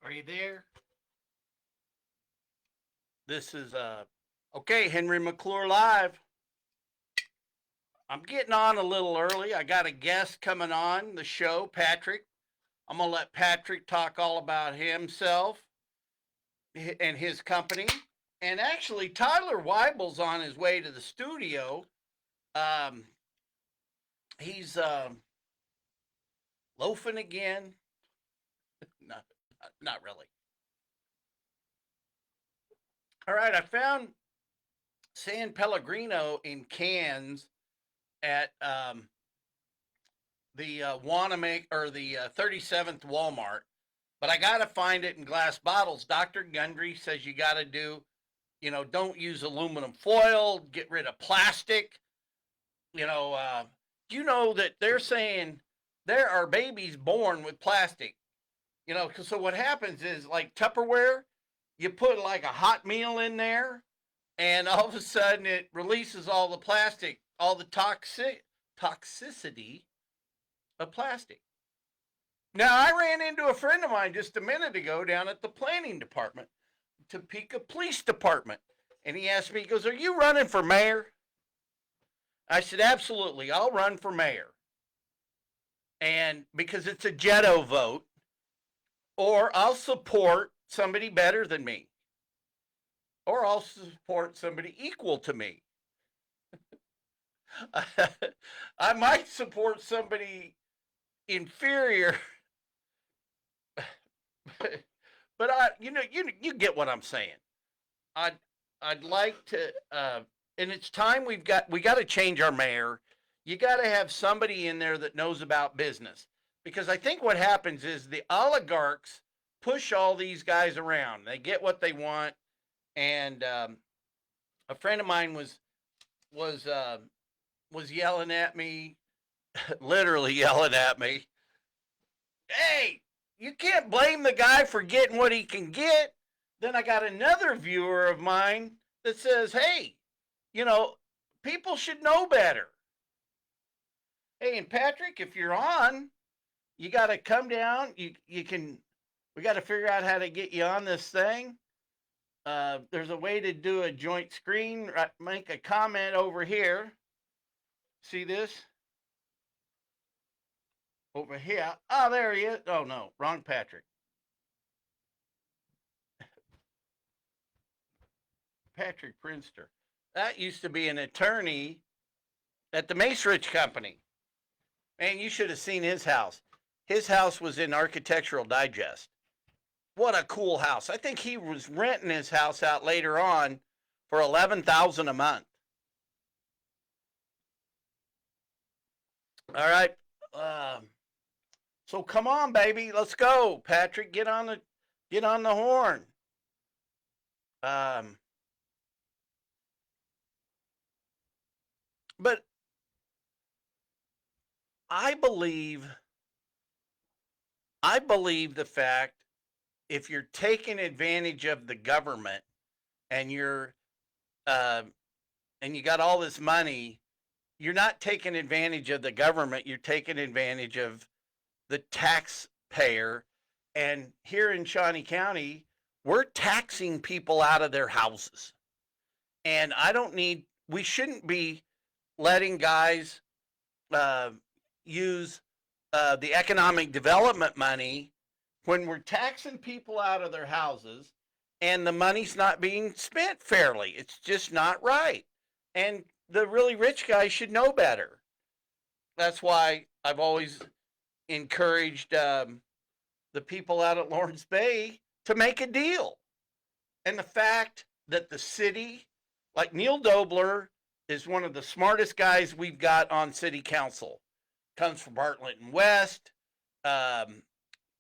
Are you there? This is okay, Henry McClure live. I'm getting on a little early. I got a guest coming on the show, Patrick. I'm gonna let Patrick talk all about himself and his company. And actually, Tyler Weibel's on his way to the studio. Um, he's loafing again. not, not really. All right, I found San Pellegrino in cans at the Wanamaker or the 37th Walmart, but I got to find it in glass bottles. Dr. Gundry says you got to don't use aluminum foil, get rid of plastic. You know that they're saying there are babies born with plastic. So what happens is like Tupperware, you put like a hot meal in there, and all of a sudden it releases all the plastic, all the toxicity of plastic. Now, I ran into a friend of mine just a minute ago down at the planning department, Topeka Police Department, and he asked me, he goes, "Are you running for mayor?" I said, "Absolutely, I'll run for mayor." And because it's a Jetto vote, or I'll support somebody better than me, or I'll support somebody equal to me. I might support somebody inferior, but you get what I'm saying. I'd I'd like to, and it's time we got to change our mayor. You got to have somebody in there that knows about business, because I think what happens is the oligarchs push all these guys around. They get what they want, and a friend of mine was uh, was yelling at me, literally yelling at me. Hey, you can't blame the guy for getting what he can get. Then I got another viewer of mine that says, hey, you know, people should know better. Hey, and Patrick, if you're on, you got to come down. You can. We got to figure out how to get you on this thing. There's a way to do a joint screen. Make a comment over here. See this? Over here. Oh, there he is. Oh, no. Wrong Patrick. Patrick Prinster. That used to be an attorney at the Macerich Company. Man, you should have seen his house. His house was in Architectural Digest. What a cool house. I think he was renting his house out later on for $11,000 a month. All right. So come on, baby. Let's go. Patrick, get on the horn. Um, but I believe the fact, if you're taking advantage of the government and uh, you got all this money, you're not taking advantage of the government. You're taking advantage of the taxpayer. And here in Shawnee County, we're taxing people out of their houses. And we shouldn't be letting guys uh, use the economic development money when we're taxing people out of their houses and the money's not being spent fairly. It's just not right. And the really rich guys should know better. That's why I've always encouraged the people out at Lawrence Bay to make a deal. And the fact that the city, like Neil Dobler, is one of the smartest guys we've got on city council. Comes from Bartlett and West,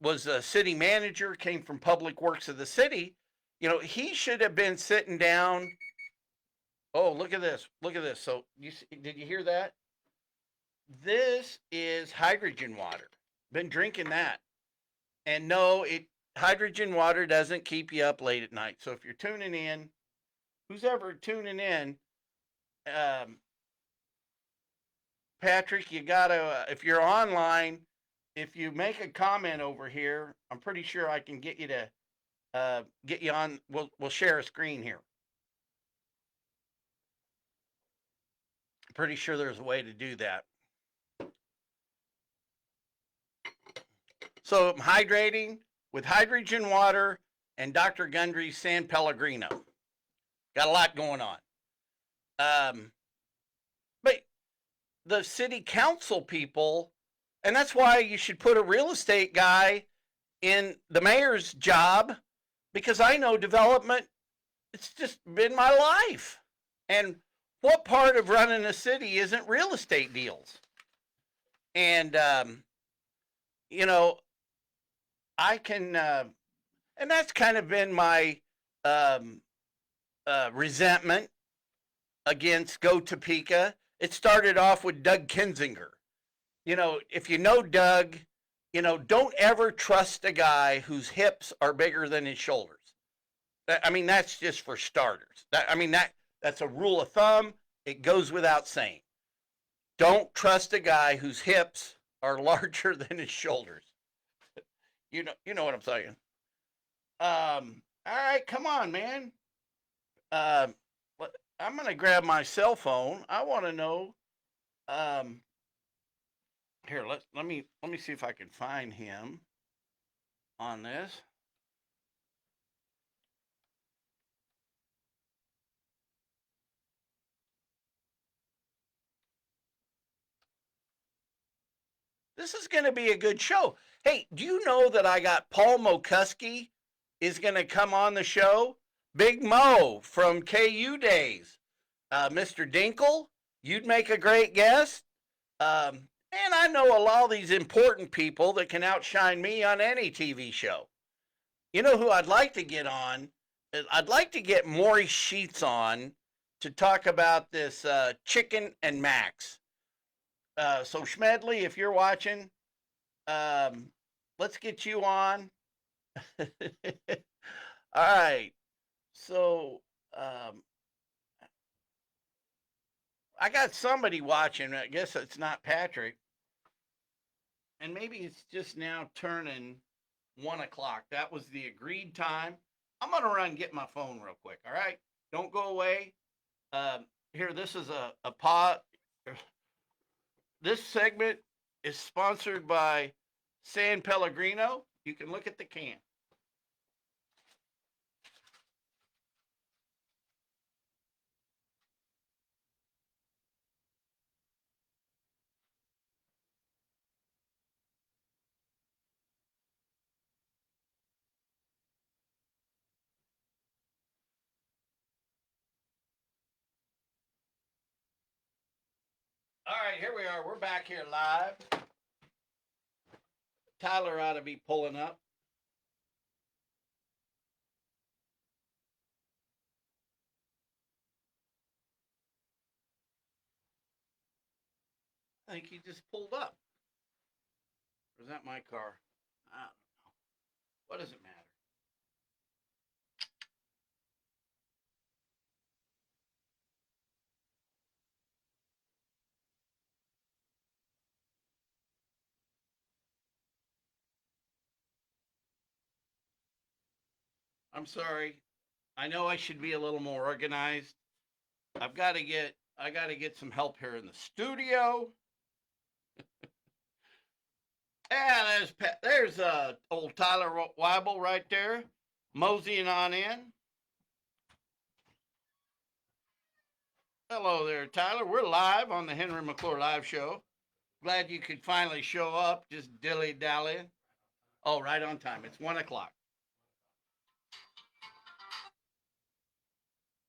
was a city manager, came from Public Works of the city. He should have been sitting down. Oh, look at this. Look at this. So, did you hear that? This is hydrogen water. Been drinking that. And no, hydrogen water doesn't keep you up late at night. So if you're tuning in, who's ever tuning in, Patrick, you gotta, if you're online, if you make a comment over here, I'm pretty sure I can get you to get you on. We'll share a screen here. Pretty sure there's a way to do that. So I'm hydrating with hydrogen water and Dr. Gundry's San Pellegrino. Got a lot going on. But the city council people, and that's why you should put a real estate guy in the mayor's job, because I know development, it's just been my life. And what part of running a city isn't real estate deals? And, you know, I can, and that's kind of been my resentment against Go Topeka. It started off with Doug Kinzinger. You know, if you know Doug, you know, don't ever trust a guy whose hips are bigger than his shoulders. I mean, that's just for starters. That's a rule of thumb. It goes without saying. Don't trust a guy whose hips are larger than his shoulders. You know what I'm saying. All right, come on, man. I'm gonna grab my cell phone. I want to know. Here, let me see if I can find him on this. This is going to be a good show. Hey, do you know that I got Paul Mokusky is going to come on the show? Big Mo from KU days. Mr. Dinkle, you'd make a great guest. And I know a lot of these important people that can outshine me on any TV show. You know who I'd like to get on? I'd like to get Maurice Sheets on to talk about this Chicken and Max. So Schmedley, if you're watching, let's get you on. All right. So I got somebody watching. I guess it's not Patrick. And maybe it's just now turning 1:00. That was the agreed time. I'm going to run and get my phone real quick. All right. Don't go away. Here, this is a pod. This segment is sponsored by San Pellegrino. You can look at the can. All right, here we are. We're back here live. Tyler ought to be pulling up. I think he just pulled up. Or is that my car? I don't know. What does it matter? I'm sorry. I know I should be a little more organized. I got to get some help here in the studio. Yeah, there's old Tyler Weibel right there, moseying on in. Hello there, Tyler. We're live on the Henry McClure live show. Glad you could finally show up. Just dilly dally. Oh, right on time. It's 1:00.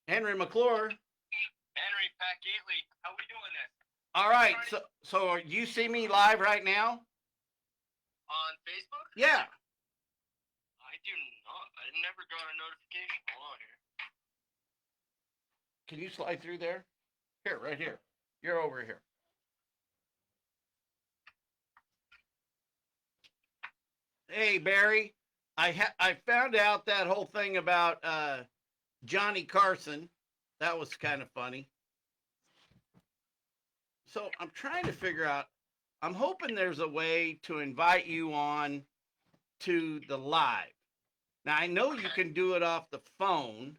Henry McClure. Henry, Pat Gately, how we doing this? All right. So you see me live right now? On Facebook? Yeah. I do not. I never got a notification. Hold on here. Can you slide through there? Here, right here. You're over here. Hey, Barry. I found out that whole thing about Johnny Carson. That was kind of funny. So I'm trying to figure out. I'm hoping there's a way to invite you on to the live. Now I know you Okay. can do it off the phone,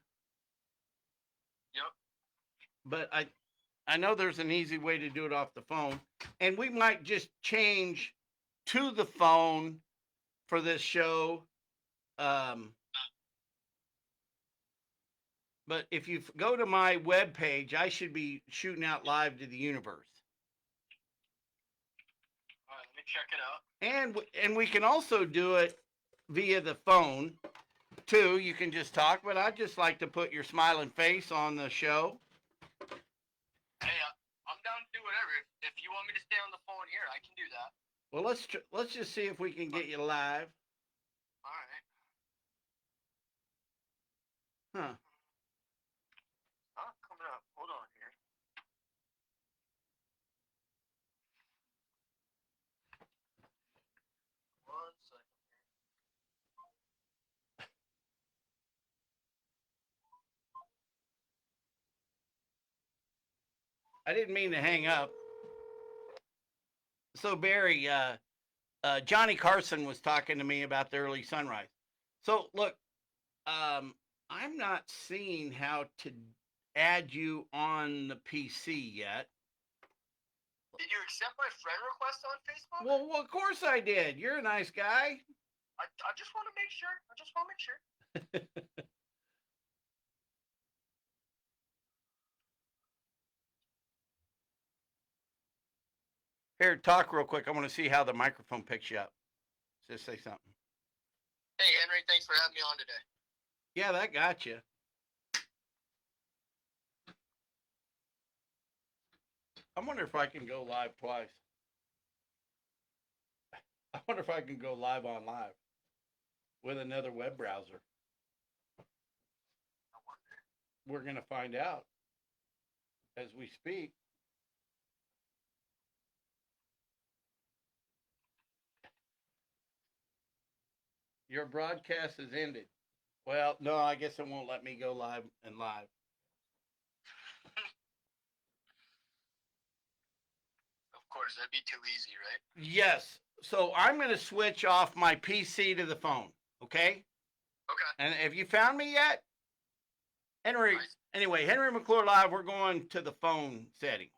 Yep. but I know there's an easy way to do it off the phone, and we might just change to the phone for this show. But if you go to my webpage, I should be shooting out live to the universe. All right, let me check it out. And we can also do it via the phone too. You can just talk, but I'd just like to put your smiling face on the show. Hey, I'm down to do whatever. If you want me to stay on the phone here, I can do that. Well, let's just see if we can get you live. All right. Huh. Not coming up. Hold on here. One second. I didn't mean to hang up. So Barry, Johnny Carson was talking to me about the early sunrise. So look, I'm not seeing how to add you on the PC yet. Did you accept my friend request on Facebook? Well, of course I did. You're a nice guy. I just want to make sure. I just want to make sure. Here, talk real quick. I want to see how the microphone picks you up. Just say something. Hey, Henry, thanks for having me on today. Yeah, that got you. I wonder if I can go live twice. I wonder if I can go live on live with another web browser. I wonder. We're going to find out as we speak. Your broadcast has ended. Well, no, I guess it won't let me go live and live. Of course, that'd be too easy, right? Yes. So I'm going to switch off my PC to the phone. Okay? Okay. And have you found me yet? Henry, Nice. anyway, Henry McClure Live, we're going to the phone setting.